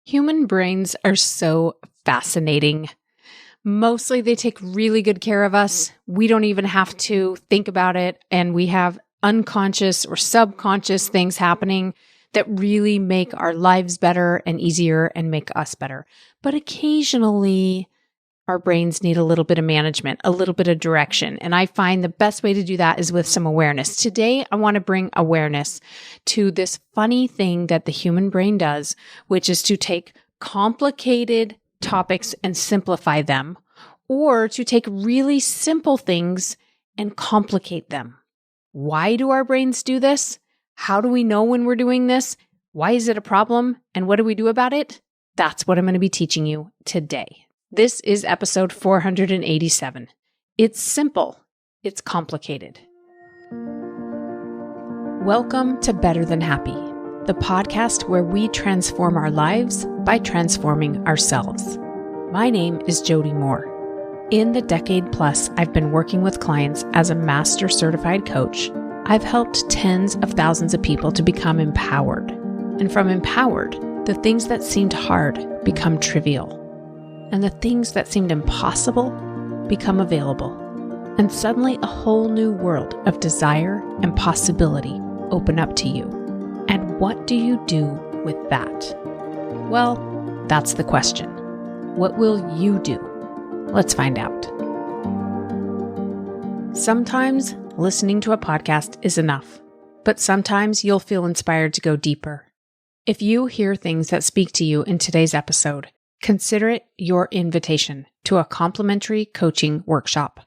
Human brains are so fascinating. Mostly they take really good care of us. We don't even have to think about it. And we have unconscious or subconscious things happening that really make our lives better and easier and make us better. But occasionally our brains need a little bit of management, a little bit of direction. And I find the best way to do that is with some awareness. Today, I want to bring awareness to this funny thing that the human brain does, which is to take complicated topics and simplify them, or to take really simple things and complicate them. Why do our brains do this? How do we know when we're doing this? Why is it a problem? And what do we do about it? That's what I'm going to be teaching you today. This is episode 487. It's simple. It's complicated. Welcome to Better Than Happy, the podcast where we transform our lives by transforming ourselves. My name is Jody Moore. In the decade plus I've been working with clients as a master certified coach, I've helped tens of thousands of people to become empowered. And from empowered, the things that seemed hard become trivial. And the things that seemed impossible become available. And suddenly a whole new world of desire and possibility open up to you. And what do you do with that? Well, that's the question. What will you do? Let's find out. Sometimes listening to a podcast is enough, but sometimes you'll feel inspired to go deeper. If you hear things that speak to you in today's episode, consider it your invitation to a complimentary coaching workshop.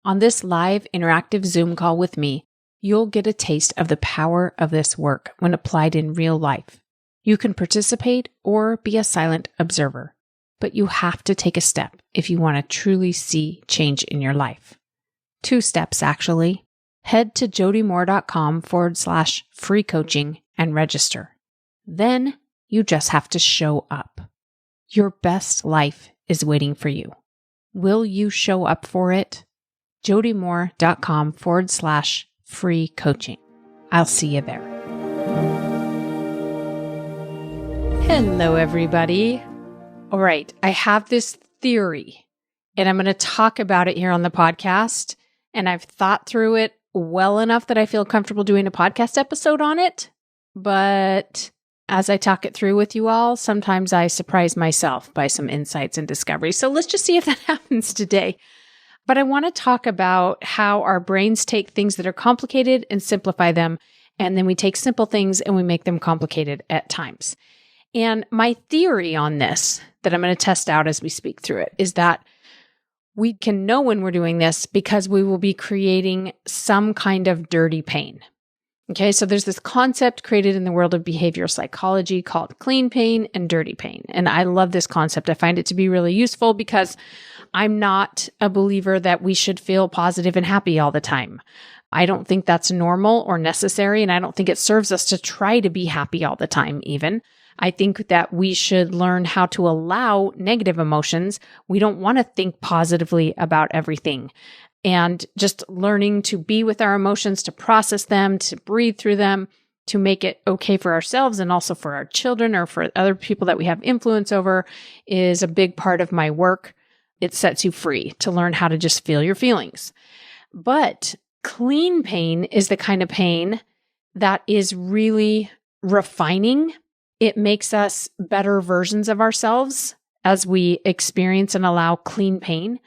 On this live interactive Zoom call with me, you'll get a taste of the power of this work when applied in real life. You can participate or be a silent observer, but you have to take a step if you want to truly see change in your life. 2 steps, actually. Head to jodymoore.com/free coaching and register. Then you just have to show up. Your best life is waiting for you. Will you show up for it? jodymoore.com/free coaching. I'll see you there. Hello, everybody. All right, I have this theory, and I'm going to talk about it here on the podcast, and I've thought through it well enough that I feel comfortable doing a podcast episode on it, but as I talk it through with you all, sometimes I surprise myself by some insights and discoveries. So let's just see if that happens today. But I want to talk about how our brains take things that are complicated and simplify them. And then we take simple things and we make them complicated at times. And my theory on this that I'm going to test out as we speak through it is that we can know when we're doing this because we will be creating some kind of dirty pain. Okay, so there's this concept created in the world of behavioral psychology called clean pain and dirty pain. And I love this concept. I find it to be really useful because I'm not a believer that we should feel positive and happy all the time. I don't think that's normal or necessary, and I don't think it serves us to try to be happy all the time even. I think that we should learn how to allow negative emotions. We don't want to think positively about everything. And just learning to be with our emotions, to process them, to breathe through them, to make it okay for ourselves and also for our children or for other people that we have influence over is a big part of my work. It sets you free to learn how to just feel your feelings. But clean pain is the kind of pain that is really refining. It makes us better versions of ourselves as we experience and allow clean pain.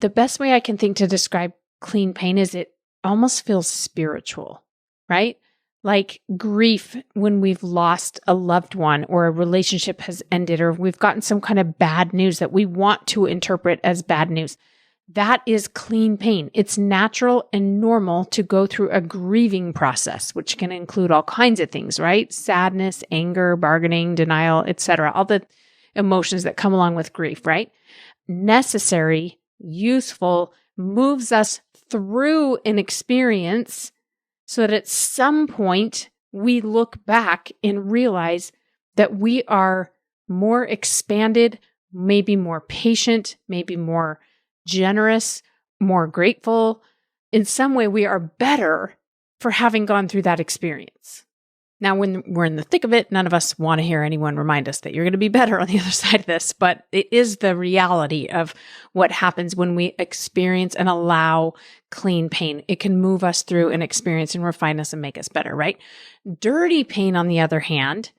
The best way I can think to describe clean pain is it almost feels spiritual, right? Like grief when we've lost a loved one or a relationship has ended or we've gotten some kind of bad news that we want to interpret as bad news. That is clean pain. It's natural and normal to go through a grieving process, which can include all kinds of things, right? Sadness, anger, bargaining, denial, etc. All the emotions that come along with grief, right? Necessary, useful, moves us through an experience so that at some point we look back and realize that we are more expanded, maybe more patient, maybe more generous, more grateful. In some way, we are better for having gone through that experience. Now, when we're in the thick of it, none of us want to hear anyone remind us that you're going to be better on the other side of this, but it is the reality of what happens when we experience and allow clean pain. It can move us through an experience and refine us and make us better, right? Dirty pain, on the other hand,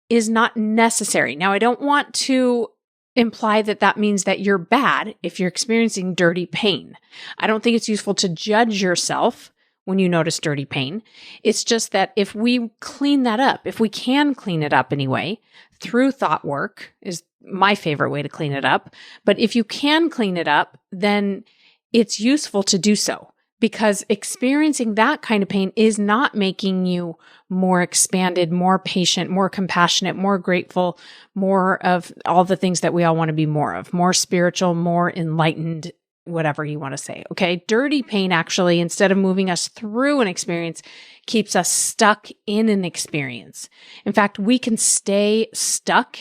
is not necessary. Now, I don't want to imply that that means that you're bad if you're experiencing dirty pain. I don't think it's useful to judge yourself when you notice dirty pain. It's just that if we clean that up, if we can clean it up anyway, through thought work is my favorite way to clean it up. But if you can clean it up, then it's useful to do so, because experiencing that kind of pain is not making you more expanded, more patient, more compassionate, more grateful, more of all the things that we all want to be more of, more spiritual, more enlightened, whatever you want to say. Okay. Dirty pain actually, instead of moving us through an experience, keeps us stuck in an experience. In fact, we can stay stuck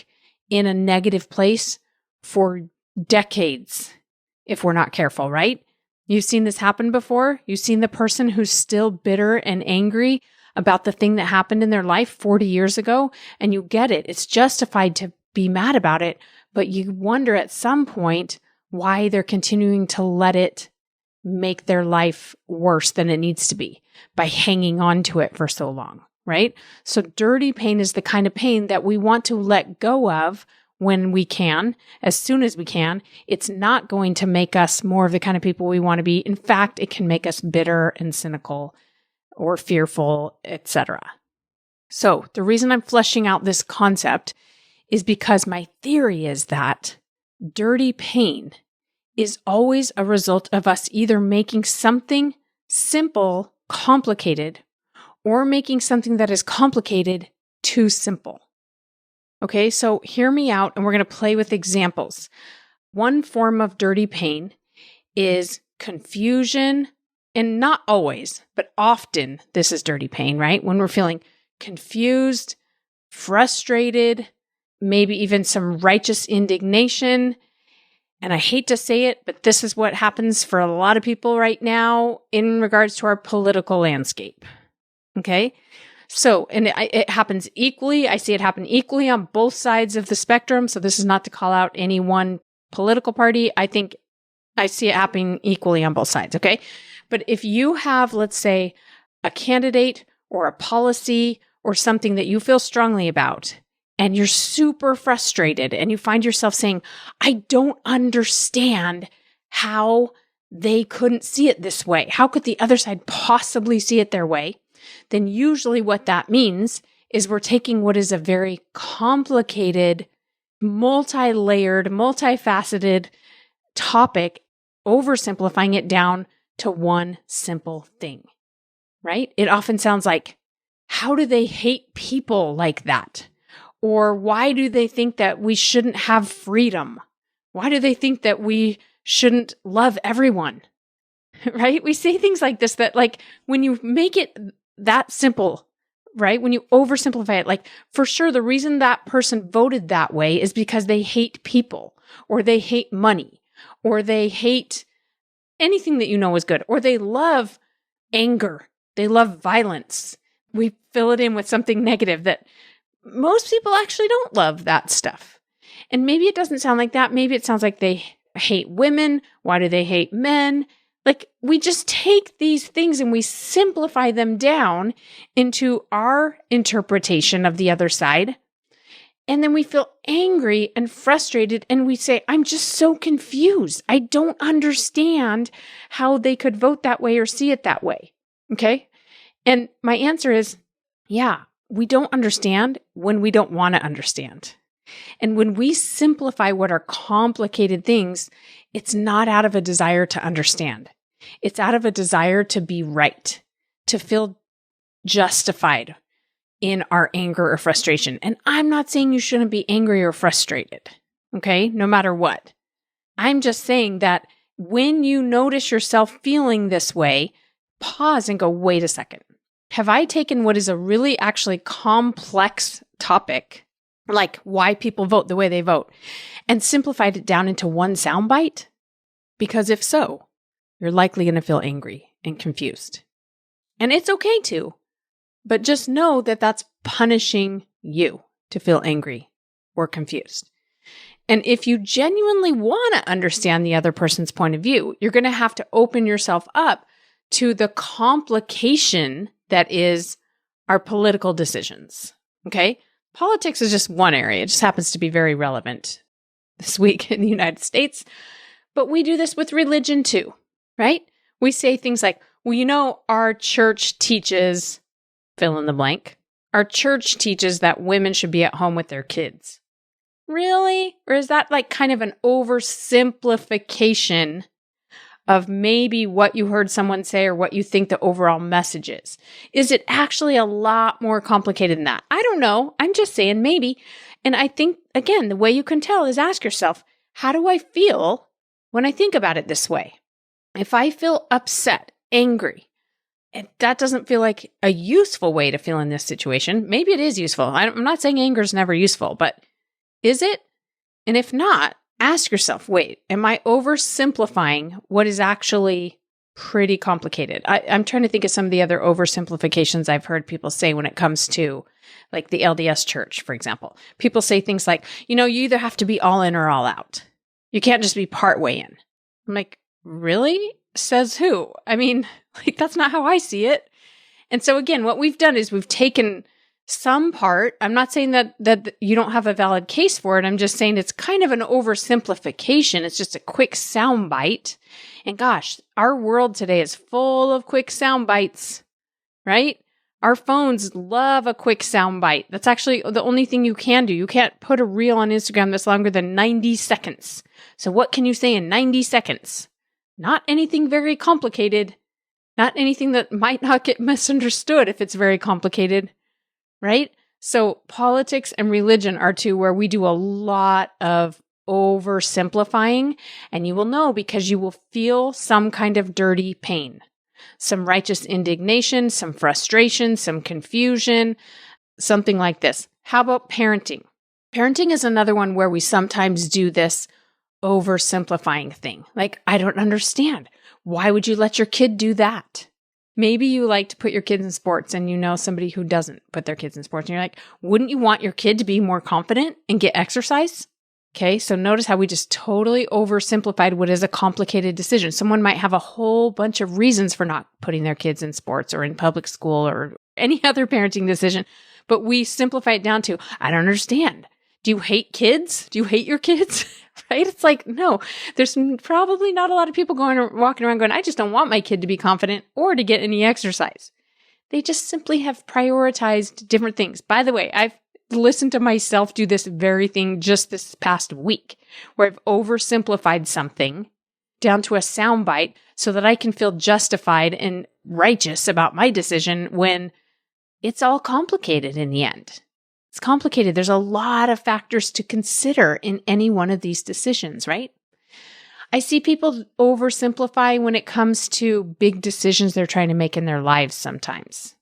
in a negative place for decades if we're not careful, right? You've seen this happen before. You've seen the person who's still bitter and angry about the thing that happened in their life 40 years ago, and you get it. It's justified to be mad about it, but you wonder at some point why they're continuing to let it make their life worse than it needs to be by hanging on to it for so long, right? So dirty pain is the kind of pain that we want to let go of when we can, as soon as we can. It's not going to make us more of the kind of people we want to be. In fact, it can make us bitter and cynical or fearful, etc. So the reason I'm fleshing out this concept is because my theory is that dirty pain is always a result of us either making something simple complicated, or making something that is complicated too simple. Okay, so hear me out, and we're going to play with examples. One form of dirty pain is confusion, and not always, but often this is dirty pain, right? When we're feeling confused, frustrated, maybe even some righteous indignation. And I hate to say it, but this is what happens for a lot of people right now in regards to our political landscape. Okay? So, and it happens equally. I see it happen equally on both sides of the spectrum. So this is not to call out any one political party. I think I see it happening equally on both sides. Okay? But if you have, let's say, a candidate or a policy or something that you feel strongly about, and you're super frustrated and you find yourself saying, I don't understand how they couldn't see it this way. How could the other side possibly see it their way? Then usually what that means is we're taking what is a very complicated, multi-layered, multifaceted topic, oversimplifying it down to one simple thing, right? It often sounds like, how do they hate people like that? Or why do they think that we shouldn't have freedom? Why do they think that we shouldn't love everyone? Right? We say things like this that, like, when you make it that simple, right? When you oversimplify it, like, for sure, the reason that person voted that way is because they hate people, or they hate money, or they hate anything that you know is good, or they love anger. They love violence. We fill it in with something negative that most people actually don't love that stuff. And maybe it doesn't sound like that. Maybe it sounds like they hate women. Why do they hate men? Like, we just take these things and we simplify them down into our interpretation of the other side. And then we feel angry and frustrated and we say, I'm just so confused. I don't understand how they could vote that way or see it that way. Okay? And my answer is, yeah, we don't understand when we don't want to understand. And when we simplify what are complicated things, it's not out of a desire to understand. It's out of a desire to be right, to feel justified in our anger or frustration. And I'm not saying you shouldn't be angry or frustrated, okay, no matter what. I'm just saying that when you notice yourself feeling this way, pause and go, wait a second. Have I taken what is a really actually complex topic, like why people vote the way they vote, and simplified it down into one soundbite? Because if so, you're likely going to feel angry and confused. And it's okay to, but just know that that's punishing you to feel angry or confused. And if you genuinely want to understand the other person's point of view, you're going to have to open yourself up to the complication that is our political decisions. Okay? Politics is just one area. It just happens to be very relevant this week in the United States. But we do this with religion too, right? We say things like, well, our church teaches, fill in the blank. Our church teaches that women should be at home with their kids. Really? Or is that like kind of an oversimplification of maybe what you heard someone say or what you think the overall message is? Is it actually a lot more complicated than that? I don't know. I'm just saying maybe. And I think, again, the way you can tell is ask yourself, how do I feel when I think about it this way? If I feel upset, angry, and that doesn't feel like a useful way to feel in this situation, maybe it is useful. I'm not saying anger is never useful, but is it? And if not, ask yourself, wait, am I oversimplifying what is actually pretty complicated? I'm trying to think of some of the other oversimplifications I've heard people say when it comes to like the LDS church, for example. People say things like, you either have to be all in or all out. You can't just be part way in. I'm like, really? Says who? I mean, like, that's not how I see it. And so again, what we've done is we've taken some part. I'm not saying that you don't have a valid case for it. I'm just saying it's kind of an oversimplification. It's just a quick soundbite. And gosh, our world today is full of quick sound bites, right? Our phones love a quick soundbite. That's actually the only thing you can do. You can't put a reel on Instagram that's longer than 90 seconds. So what can you say in 90 seconds? Not anything very complicated. Not anything that might not get misunderstood if it's very complicated, right? So politics and religion are two where we do a lot of oversimplifying, and you will know because you will feel some kind of dirty pain. Some righteous indignation, some frustration, some confusion, something like this. How about parenting? Parenting is another one where we sometimes do this oversimplifying thing. Like, I don't understand. Why would you let your kid do that? Maybe you like to put your kids in sports and you know somebody who doesn't put their kids in sports. And you're like, wouldn't you want your kid to be more confident and get exercise? Okay, so notice how we just totally oversimplified what is a complicated decision. Someone might have a whole bunch of reasons for not putting their kids in sports or in public school or any other parenting decision, but we simplify it down to, I don't understand. Do you hate kids? Do you hate your kids? Right? It's like, no, there's probably not a lot of people walking around going, I just don't want my kid to be confident or to get any exercise. They just simply have prioritized different things. By the way, I've listened to myself do this very thing just this past week, where I've oversimplified something down to a soundbite so that I can feel justified and righteous about my decision when it's all complicated in the end. It's complicated. There's a lot of factors to consider in any one of these decisions, right? I see people oversimplify when it comes to big decisions they're trying to make in their lives sometimes,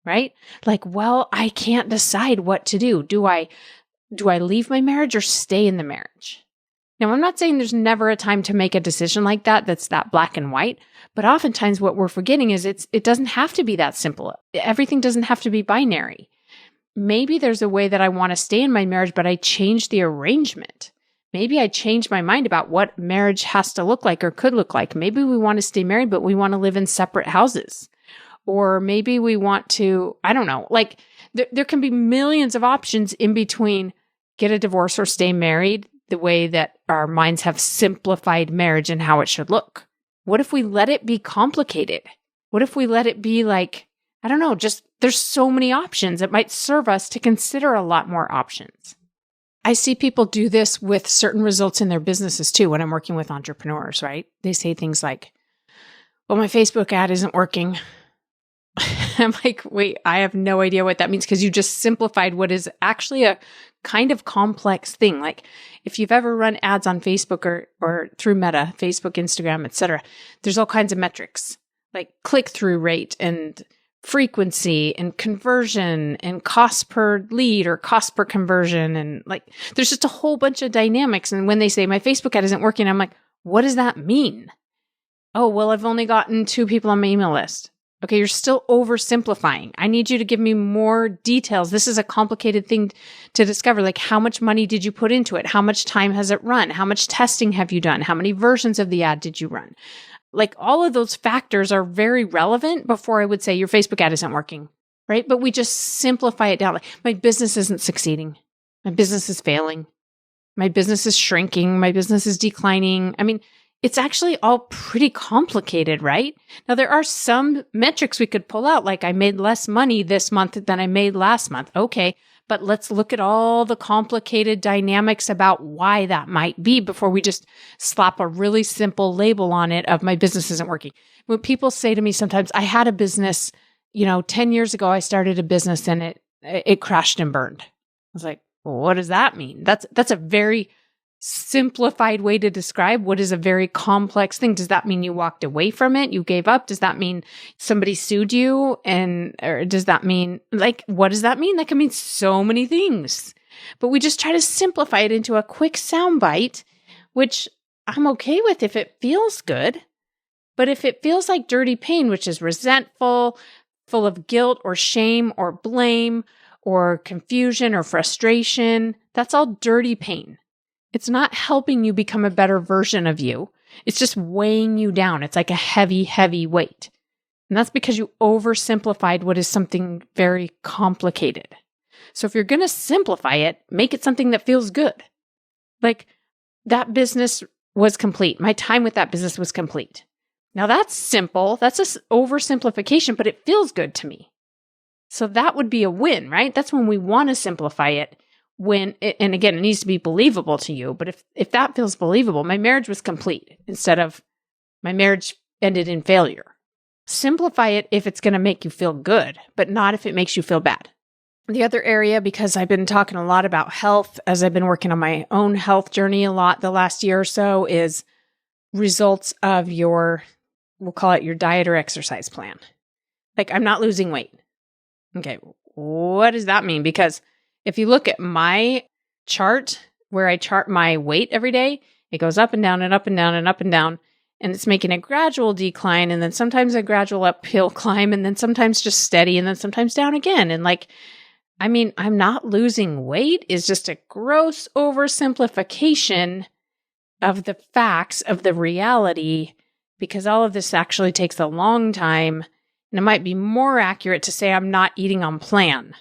right? Like, well, I can't decide what to do. Do I leave my marriage or stay in the marriage? Now, I'm not saying there's never a time to make a decision like that that's that black and white, but oftentimes what we're forgetting is it doesn't have to be that simple. Everything doesn't have to be binary. Maybe there's a way that I want to stay in my marriage, but I change the arrangement. Maybe I change my mind about what marriage has to look like or could look like. Maybe we want to stay married, but we want to live in separate houses. Or maybe we want to, I don't know, like there can be millions of options in between get a divorce or stay married, the way that our minds have simplified marriage and how it should look. What if we let it be complicated? What if we let it be like, I don't know, just there's so many options. It might serve us to consider a lot more options. I see people do this with certain results in their businesses too when I'm working with entrepreneurs, right? They say things like, well, my Facebook ad isn't working. I'm like, wait, I have no idea what that means because you just simplified what is actually a kind of complex thing. Like if you've ever run ads on Facebook or through Meta, Facebook, Instagram, etc., there's all kinds of metrics like click-through rate and frequency and conversion and cost per lead or cost per conversion. And like, there's just a whole bunch of dynamics. And when they say my Facebook ad isn't working, I'm like, what does that mean? Oh, well, I've only gotten 2 people on my email list. Okay, you're still oversimplifying. I need you to give me more details. This is a complicated thing to discover. Like, how much money did you put into it? How much time has it run? How much testing have you done? How many versions of the ad did you run? Like, all of those factors are very relevant before I would say your Facebook ad isn't working, right? But we just simplify it down. Like, my business isn't succeeding. My business is failing. My business is shrinking. My business is declining. I mean, it's actually all pretty complicated, right? Now, there are some metrics we could pull out, like I made less money this month than I made last month. Okay, but let's look at all the complicated dynamics about why that might be before we just slap a really simple label on it of my business isn't working. When people say to me sometimes, I had a business, 10 years ago, I started a business and it crashed and burned. I was like, well, what does that mean? That's a very simplified way to describe what is a very complex thing. Does that mean you walked away from it? You gave up? Does that mean somebody sued you? Or does that mean, what does that mean? That can mean so many things. But we just try to simplify it into a quick soundbite, which I'm okay with if it feels good. But if it feels like dirty pain, which is resentful, full of guilt or shame or blame or confusion or frustration, that's all dirty pain. It's not helping you become a better version of you. It's just weighing you down. It's like a heavy, heavy weight. And that's because you oversimplified what is something very complicated. So if you're going to simplify it, make it something that feels good. Like, that business was complete. My time with that business was complete. Now that's simple. That's an oversimplification, but it feels good to me. So that would be a win, right? That's when we want to simplify it. And again, it needs to be believable to you. But if that feels believable, my marriage was complete instead of my marriage ended in failure. Simplify it if it's going to make you feel good, but not if it makes you feel bad. The other area, because I've been talking a lot about health as I've been working on my own health journey a lot the last year or so, is results of we'll call it your diet or exercise plan. Like, I'm not losing weight. Okay, what does that mean? Because if you look at my chart, where I chart my weight every day, it goes up and down and up and down and up and down, and it's making a gradual decline, and then sometimes a gradual uphill climb, and then sometimes just steady, and then sometimes down again. And I'm not losing weight is just a gross oversimplification of the facts of the reality, because all of this actually takes a long time, and it might be more accurate to say I'm not eating on plan,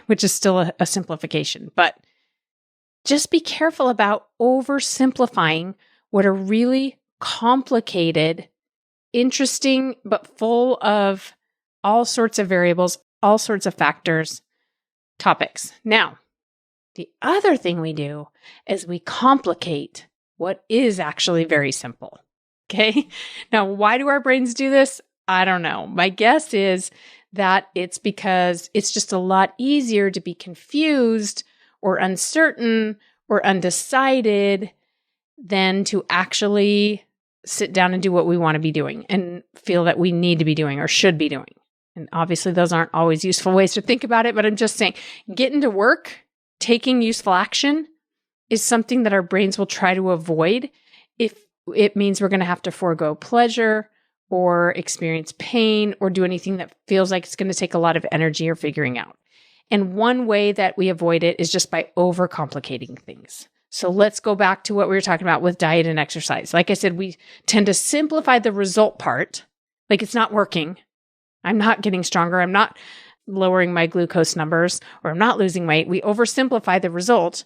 which is still a simplification. But just be careful about oversimplifying what are really complicated, interesting, but full of all sorts of variables, all sorts of factors, topics. Now, the other thing we do is we complicate what is actually very simple. Okay? Now, why do our brains do this? I don't know. My guess is that it's because it's just a lot easier to be confused or uncertain or undecided than to actually sit down and do what we want to be doing and feel that we need to be doing or should be doing. And obviously those aren't always useful ways to think about it, but I'm just saying, getting to work, taking useful action is something that our brains will try to avoid if it means we're going to have to forego pleasure or experience pain or do anything that feels like it's going to take a lot of energy or figuring out. And one way that we avoid it is just by overcomplicating things. So let's go back to what we were talking about with diet and exercise. Like I said, we tend to simplify the result part. Like, it's not working. I'm not getting stronger. I'm not lowering my glucose numbers, or I'm not losing weight. We oversimplify the result,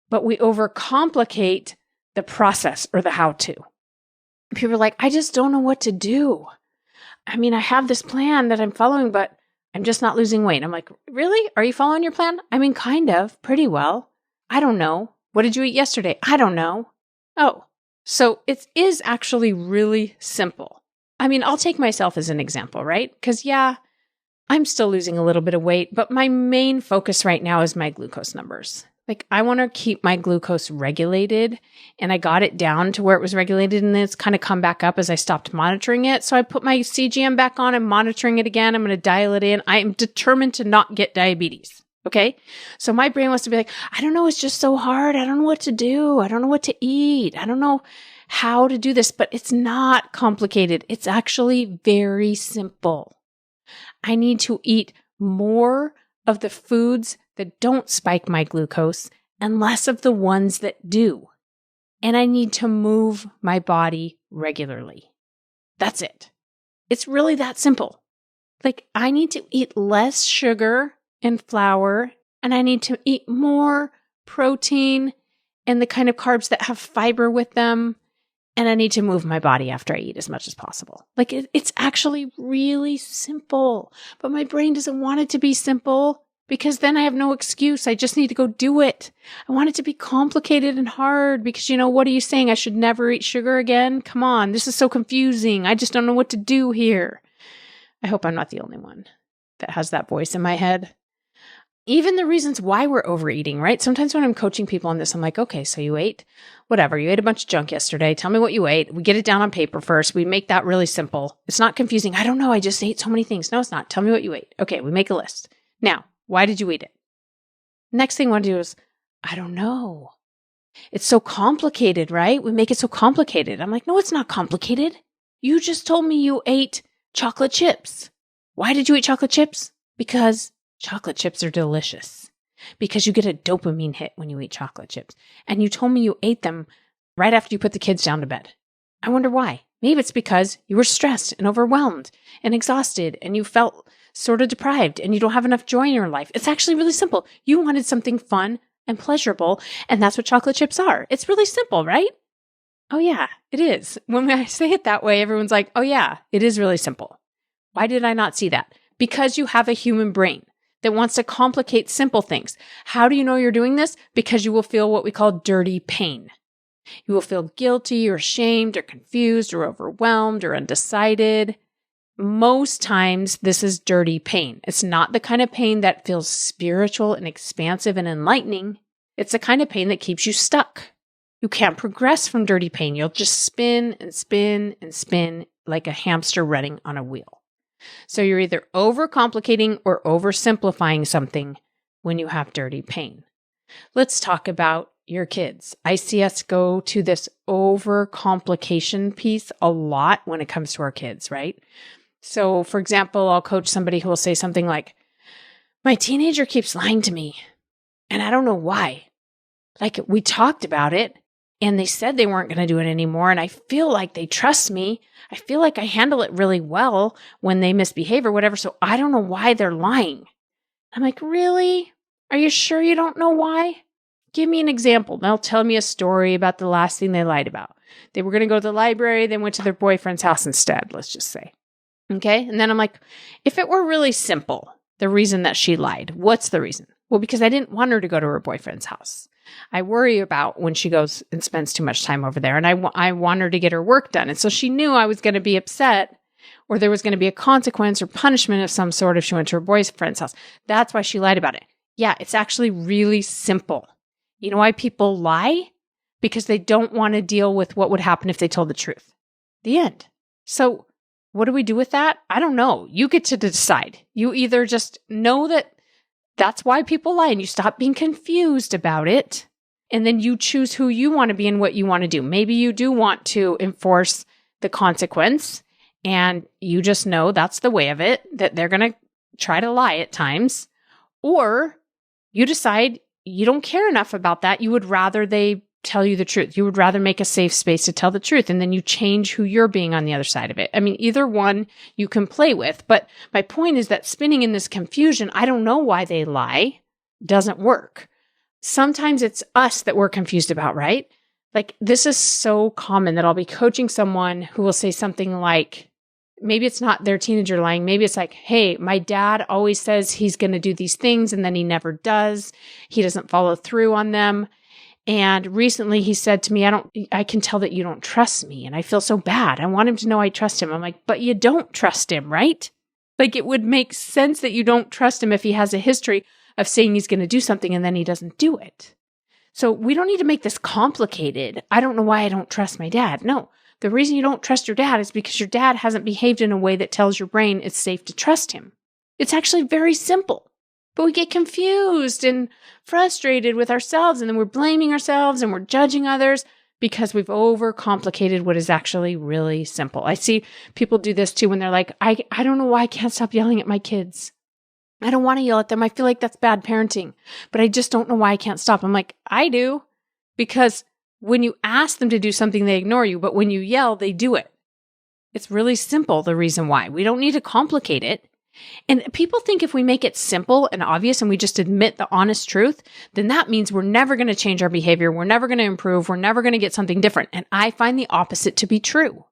but we overcomplicate the process or the how-to. People are like, I just don't know what to do. I have this plan that I'm following, but I'm just not losing weight. I'm like, really? Are you following your plan? Kind of, pretty well. I don't know. What did you eat yesterday? I don't know. Oh, so it is actually really simple. I'll take myself as an example, right? Because I'm still losing a little bit of weight, but my main focus right now is my glucose numbers. Like, I want to keep my glucose regulated, and I got it down to where it was regulated, and then it's kind of come back up as I stopped monitoring it. So I put my CGM back on. I'm monitoring it again. I'm going to dial it in. I am determined to not get diabetes. Okay. So my brain wants to be like, I don't know. It's just so hard. I don't know what to do. I don't know what to eat. I don't know how to do this, but it's not complicated. It's actually very simple. I need to eat more of the foods that don't spike my glucose and less of the ones that do. And I need to move my body regularly. That's it. It's really that simple. Like, I need to eat less sugar and flour, and I need to eat more protein and the kind of carbs that have fiber with them. And I need to move my body after I eat as much as possible. Like, it's actually really simple, but my brain doesn't want it to be simple because then I have no excuse. I just need to go do it. I want it to be complicated and hard because, what are you saying? I should never eat sugar again? Come on, this is so confusing. I just don't know what to do here. I hope I'm not the only one that has that voice in my head. Even the reasons why we're overeating, right? Sometimes when I'm coaching people on this, I'm like, okay, so you ate whatever. You ate a bunch of junk yesterday. Tell me what you ate. We get it down on paper first. We make that really simple. It's not confusing. I don't know. I just ate so many things. No, it's not. Tell me what you ate. Okay, we make a list. Now, why did you eat it? Next thing I want to do is, I don't know. It's so complicated, right? We make it so complicated. I'm like, no, it's not complicated. You just told me you ate chocolate chips. Why did you eat chocolate chips? Because chocolate chips are delicious. Because you get a dopamine hit when you eat chocolate chips. And you told me you ate them right after you put the kids down to bed. I wonder why. Maybe it's because you were stressed and overwhelmed and exhausted and you felt sort of deprived and you don't have enough joy in your life. It's actually really simple. You wanted something fun and pleasurable, and that's what chocolate chips are. It's really simple, right? Oh yeah, it is. When I say it that way, everyone's like, oh yeah, it is really simple. Why did I not see that? Because you have a human brain that wants to complicate simple things. How do you know you're doing this? Because you will feel what we call dirty pain. You will feel guilty or ashamed or confused or overwhelmed or undecided. Most times, this is dirty pain. It's not the kind of pain that feels spiritual and expansive and enlightening. It's the kind of pain that keeps you stuck. You can't progress from dirty pain. You'll just spin and spin and spin like a hamster running on a wheel. So you're either overcomplicating or oversimplifying something when you have dirty pain. Let's talk about your kids. I see us go to this overcomplication piece a lot when it comes to our kids, right? So, for example, I'll coach somebody who will say something like, my teenager keeps lying to me, and I don't know why. Like, we talked about it, and they said they weren't going to do it anymore, and I feel like they trust me. I feel like I handle it really well when they misbehave or whatever, so I don't know why they're lying. I'm like, really? Are you sure you don't know why? Give me an example. They'll tell me a story about the last thing they lied about. They were going to go to the library, then went to their boyfriend's house instead, let's just say. Okay. And then I'm like, if it were really simple, the reason that she lied, what's the reason? Well, because I didn't want her to go to her boyfriend's house. I worry about when she goes and spends too much time over there. And I want her to get her work done. And so she knew I was going to be upset or there was going to be a consequence or punishment of some sort if she went to her boyfriend's house. That's why she lied about it. Yeah, it's actually really simple. You know why people lie? Because they don't want to deal with what would happen if they told the truth. The end. So what do we do with that? I don't know. You get to decide. You either just know that that's why people lie and you stop being confused about it. And then you choose who you want to be and what you want to do. Maybe you do want to enforce the consequence and you just know that's the way of it, that they're going to try to lie at times. Or you decide you don't care enough about that. You would rather they tell you the truth. You would rather make a safe space to tell the truth. And then you change who you're being on the other side of it. I mean, either one you can play with. But my point is that spinning in this confusion, I don't know why they lie, doesn't work. Sometimes it's us that we're confused about, right? Like, this is so common that I'll be coaching someone who will say something like, maybe it's not their teenager lying. Maybe it's like, hey, my dad always says he's going to do these things and then he never does. He doesn't follow through on them. And recently he said to me, I can tell that you don't trust me. And I feel so bad. I want him to know I trust him. I'm like, but you don't trust him, right? Like, it would make sense that you don't trust him if he has a history of saying he's going to do something and then he doesn't do it. So we don't need to make this complicated. I don't know why I don't trust my dad. No, the reason you don't trust your dad is because your dad hasn't behaved in a way that tells your brain it's safe to trust him. It's actually very simple. But we get confused and frustrated with ourselves, and then we're blaming ourselves and we're judging others because we've overcomplicated what is actually really simple. I see people do this too when they're like, I don't know why I can't stop yelling at my kids. I don't want to yell at them. I feel like that's bad parenting, but I just don't know why I can't stop. I'm like, I do, because when you ask them to do something, they ignore you, but when you yell, they do it. It's really simple, the reason why. We don't need to complicate it. And people think if we make it simple and obvious and we just admit the honest truth, then that means we're never going to change our behavior. We're never going to improve. We're never going to get something different. And I find the opposite to be true.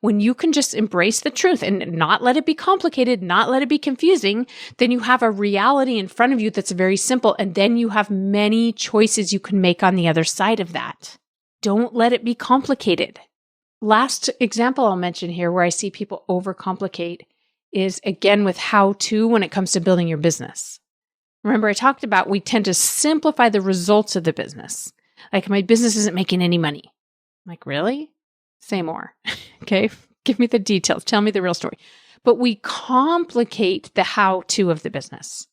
When you can just embrace the truth and not let it be complicated, not let it be confusing, then you have a reality in front of you that's very simple. And then you have many choices you can make on the other side of that. Don't let it be complicated. Last example I'll mention here where I see people overcomplicate is again with how-to when it comes to building your business. Remember, I talked about we tend to simplify the results of the business. Like, my business isn't making any money. I'm like, really? Say more. Okay, give me the details. Tell me the real story. But we complicate the how-to of the business.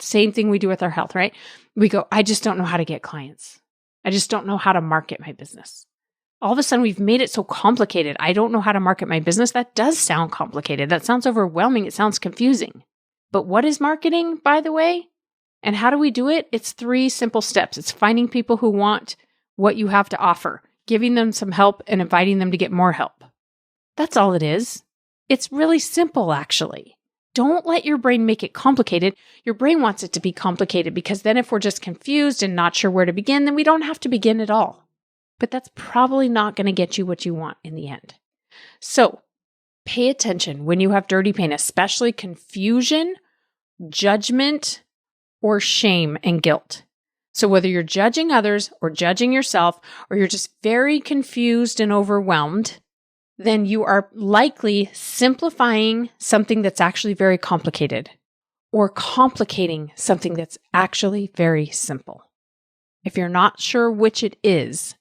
Same thing we do with our health, right? We go, I just don't know how to get clients. I just don't know how to market my business. All of a sudden, we've made it so complicated. I don't know how to market my business. That does sound complicated. That sounds overwhelming. It sounds confusing. But what is marketing, by the way? And how do we do it? It's 3 simple steps. It's finding people who want what you have to offer, giving them some help, and inviting them to get more help. That's all it is. It's really simple, actually. Don't let your brain make it complicated. Your brain wants it to be complicated because then if we're just confused and not sure where to begin, then we don't have to begin at all. But that's probably not going to get you what you want in the end. So pay attention when you have dirty pain, especially confusion, judgment, or shame and guilt. So whether you're judging others or judging yourself, or you're just very confused and overwhelmed, then you are likely simplifying something that's actually very complicated or complicating something that's actually very simple. If you're not sure which it is,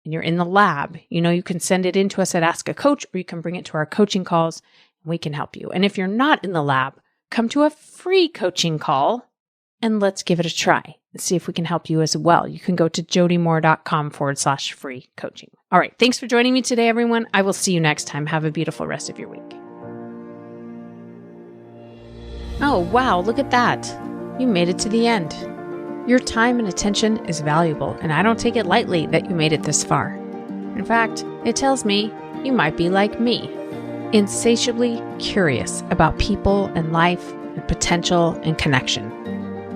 and you're in the lab, you can send it in to us at Ask a Coach, or you can bring it to our coaching calls and we can help you. And if you're not in the lab, come to a free coaching call and let's give it a try and see if we can help you as well. You can go to jodymoore.com/free coaching. All right. Thanks for joining me today, everyone. I will see you next time. Have a beautiful rest of your week. Oh, wow. Look at that. You made it to the end. Your time and attention is valuable, and I don't take it lightly that you made it this far. In fact, it tells me you might be like me, insatiably curious about people and life and potential and connection.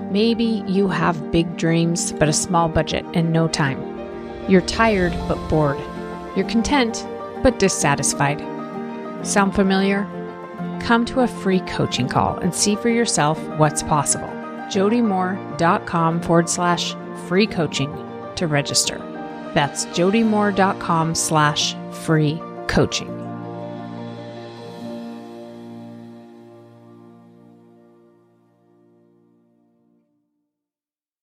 Maybe you have big dreams, but a small budget and no time. You're tired, but bored. You're content, but dissatisfied. Sound familiar? Come to a free coaching call and see for yourself what's possible. jodymoore.com/free coaching to register. That's jodymoore.com/free coaching.